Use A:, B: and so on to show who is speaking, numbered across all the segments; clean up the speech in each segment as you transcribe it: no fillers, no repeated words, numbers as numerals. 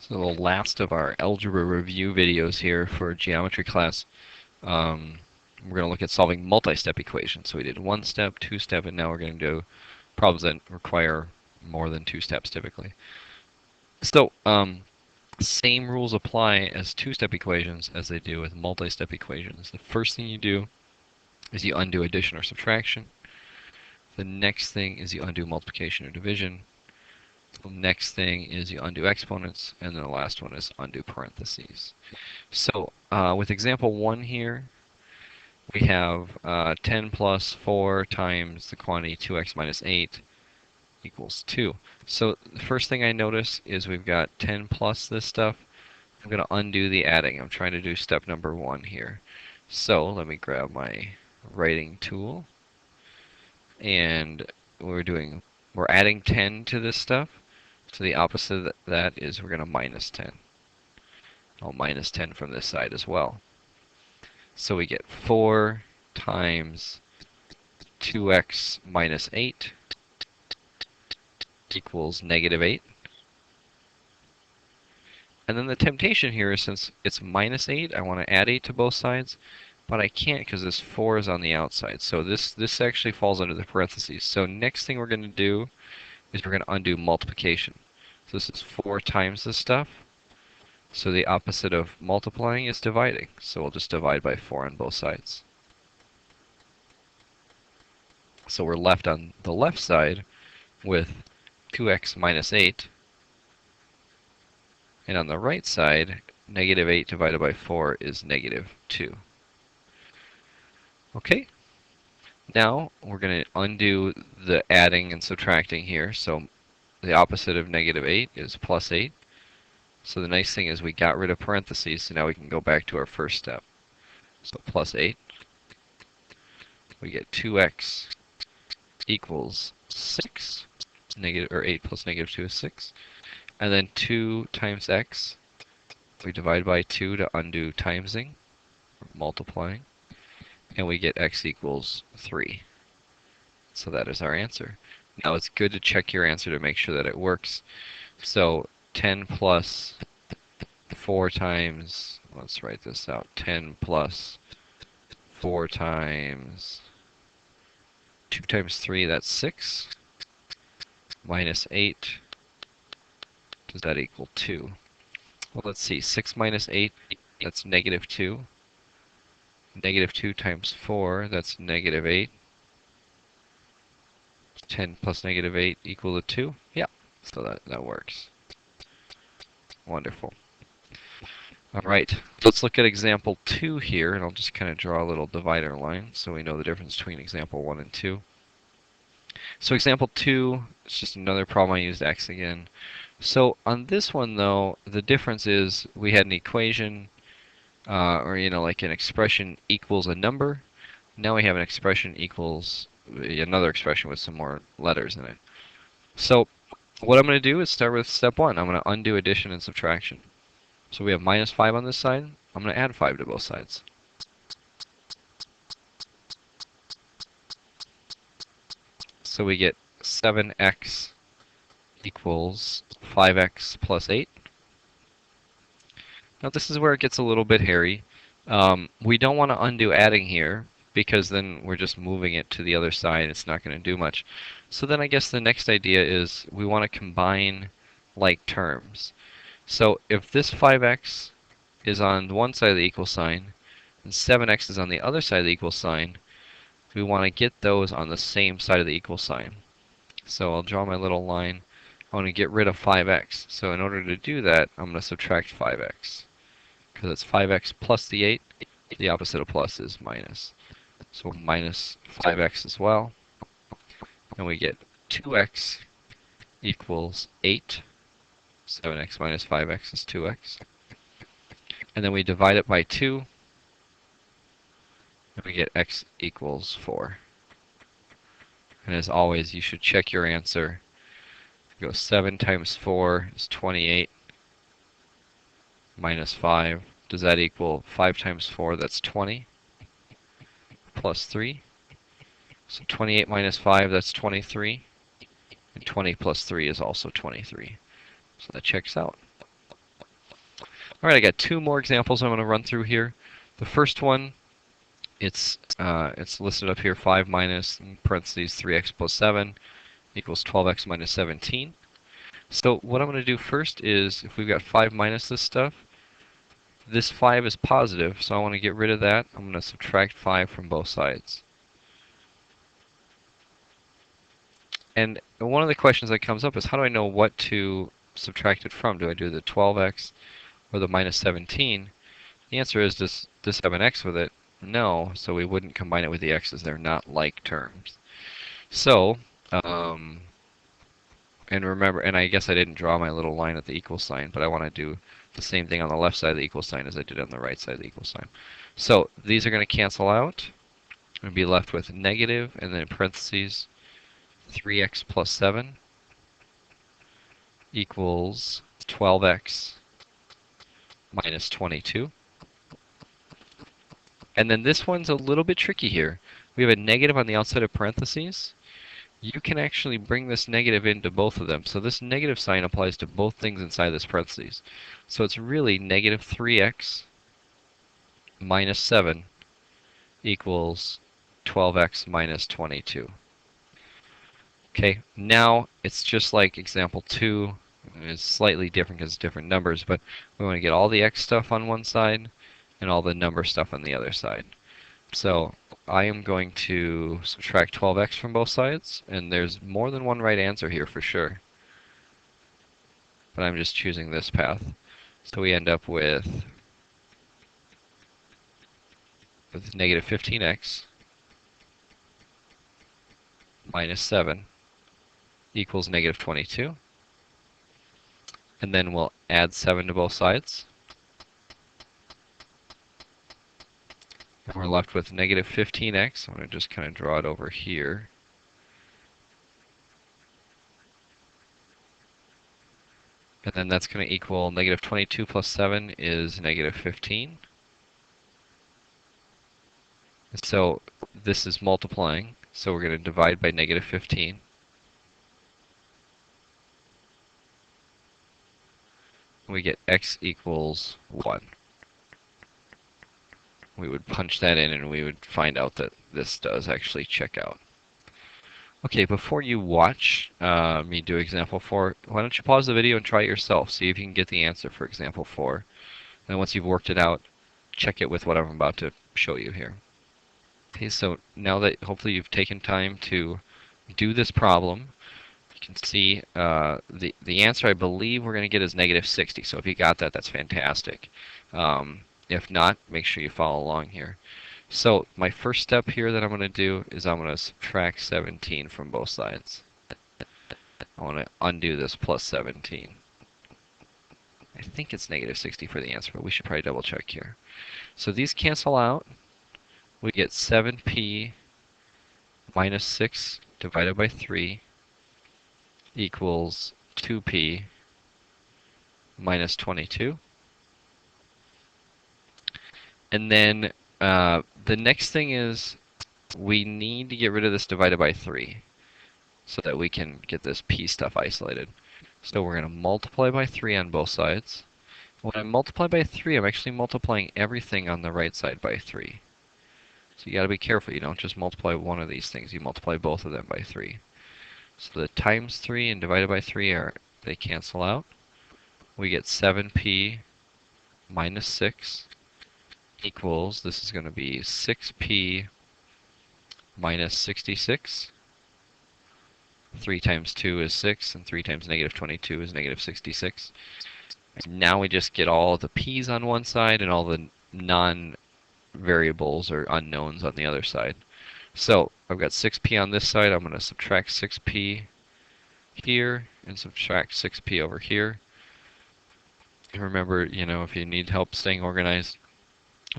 A: So the last of our algebra review videos here for geometry class. We're going to look at solving multi-step equations. So we did one step, two step, and now we're going to do problems that require more than two steps typically. So same rules apply as two-step equations as they do with multi-step equations. The first thing you do is you undo addition or subtraction. The next thing is you undo multiplication or division. The next thing is you undo exponents, and then the last one is undo parentheses. So with example 1 here, we have 10 plus 4 times the quantity 2x minus 8 equals 2. So the first thing I notice is we've got 10 plus this stuff. I'm going to undo the adding. I'm trying to do step number 1 here. So let me grab my writing tool. And we're adding 10 to this stuff. So the opposite of that is we're going to minus 10. I'll minus 10 from this side as well. So we get 4 times 2x minus 8 equals negative 8. And then the temptation here is, since it's minus 8, I want to add 8 to both sides, but I can't because this 4 is on the outside. So this actually falls under the parentheses. So next thing we're going to do is we're going to undo multiplication. So this is 4 times this stuff. So the opposite of multiplying is dividing. So we'll just divide by 4 on both sides. So we're left on the left side with 2x minus 8. And on the right side, negative 8 divided by 4 is negative 2. Okay. Now we're going to undo the adding and subtracting here. So the opposite of negative 8 is plus 8. So the nice thing is we got rid of parentheses, so now we can go back to our first step. So plus 8. We get 2x equals 6. Negative, or 8 plus negative 2 is 6. And then 2 times x, we divide by 2 to undo timesing, or multiplying. And we get x equals 3. So that is our answer. Now it's good to check your answer to make sure that it works. So 10 plus 4 times, let's write this out, 10 plus 4 times 2 times 3, that's 6, minus 8, does that equal 2? Well, let's see, 6 minus 8, that's negative 2. Negative 2 times 4, that's negative 8. 10 plus negative 8 equal to 2? Yeah, so that works. Wonderful. All right, let's look at example 2 here, and I'll just kind of draw a little divider line so we know the difference between example 1 and 2. So example 2, it's just another problem I used x again. So on this one, though, the difference is we had an equation, or like an expression equals a number. Now we have an expression equals another expression with some more letters in it. So what I'm going to do is start with step 1. I'm going to undo addition and subtraction. So we have minus 5 on this side. I'm going to add 5 to both sides. So we get 7x equals 5x plus 8. Now this is where it gets a little bit hairy. We don't want to undo adding here, because then we're just moving it to the other side. It's not going to do much. So then I guess the next idea is we want to combine like terms. So if this 5x is on one side of the equal sign and 7x is on the other side of the equal sign, we want to get those on the same side of the equal sign. So I'll draw my little line. I want to get rid of 5x. So in order to do that, I'm going to subtract 5x. Because it's 5x plus the 8. The opposite of plus is minus. So minus 5x as well. And we get 2x equals 8. 7x minus 5x is 2x. And then we divide it by 2. And we get x equals 4. And as always, you should check your answer. Go 7 times 4 is 28. Minus 5. Does that equal 5 times 4? That's 20. Plus 3. So 28 minus 5, that's 23. And 20 plus 3 is also 23. So that checks out. All right, I got two more examples I'm going to run through here. The first one, it's listed up here, 5 minus, in parentheses, 3x plus 7 equals 12x minus 17. So what I'm going to do first is, if we've got 5 minus this stuff, this 5 is positive, so I want to get rid of that. I'm going to subtract 5 from both sides. And one of the questions that comes up is, how do I know what to subtract it from? Do I do the 12x or the minus 17? The answer is, does this have an x with it? No, so we wouldn't combine it with the x's. They're not like terms. So, and remember, and I guess I didn't draw my little line at the equal sign, but I want to do the same thing on the left side of the equal sign as I did on the right side of the equal sign. So these are going to cancel out and be left with negative, and then in parentheses, 3x plus 7 equals 12x minus 22. And then this one's a little bit tricky here. We have a negative on the outside of parentheses. You can actually bring this negative into both of them. So this negative sign applies to both things inside this parentheses. So it's really negative 3x minus 7 equals 12x minus 22. Okay, now it's just like example 2. It's slightly different because it's different numbers, but we want to get all the x stuff on one side and all the number stuff on the other side. So I am going to subtract 12x from both sides, and there's more than one right answer here for sure. But I'm just choosing this path. So we end up with negative 15x minus 7 equals negative 22. And then we'll add 7 to both sides. And we're left with negative 15x. I'm going to just kind of draw it over here. And then that's going to equal negative 22 plus 7 is negative 15. So this is multiplying, so we're going to divide by negative 15. We get x equals 1. We would punch that in and we would find out that this does actually check out. Okay, before you watch me do example 4, why don't you pause the video and try it yourself. See if you can get the answer for example 4. And then once you've worked it out, check it with what I'm about to show you here. Okay, so now that hopefully you've taken time to do this problem, you can see the answer I believe we're going to get is negative 60. So if you got that, that's fantastic. If not, make sure you follow along here. So my first step here that I'm going to do is I'm going to subtract 17 from both sides. I want to undo this plus 17. I think it's negative 60 for the answer, but we should probably double check here. So these cancel out. We get 7p minus 6 divided by 3 equals 2p minus 22. And then the next thing is we need to get rid of this divided by 3 so that we can get this p stuff isolated. So we're going to multiply by 3 on both sides. When I multiply by 3, I'm actually multiplying everything on the right side by 3. So you got to be careful. You don't just multiply one of these things. You multiply both of them by 3. So the times 3 and divided by 3 they cancel out. We get 7p minus 6 equals, this is going to be 6p minus 66. 3 times 2 is 6, and 3 times negative 22 is negative 66. And now we just get all the p's on one side and all the non-variables or unknowns on the other side. So I've got 6p on this side. I'm going to subtract 6p here and subtract 6p over here. And remember, if you need help staying organized,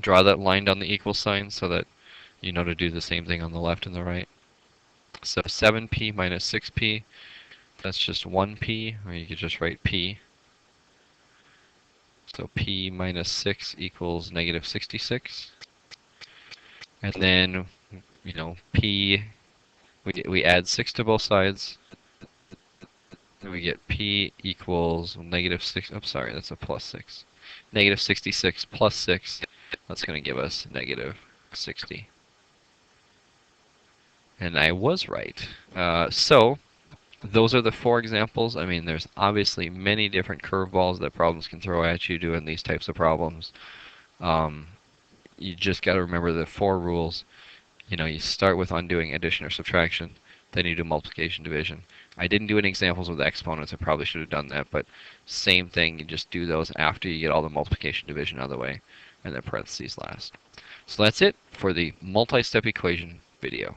A: draw that line down the equal sign so that you know to do the same thing on the left and the right. So 7p minus 6p, that's just 1p, or you could just write p. So p minus 6 equals negative 66. And then, p, we add 6 to both sides. Then we get p equals negative 6. Oh, sorry, that's a plus 6. Negative 66 plus 6, that's going to give us negative 60. And I was right. So those are the 4 examples. I mean, there's obviously many different curveballs that problems can throw at you doing these types of problems. You just got to remember the 4 rules. You start with undoing addition or subtraction, then you do multiplication, division. I didn't do any examples with exponents. I probably should have done that, but same thing. You just do those after you get all the multiplication, division out of the way, and then parentheses last. So that's it for the multi-step equation video.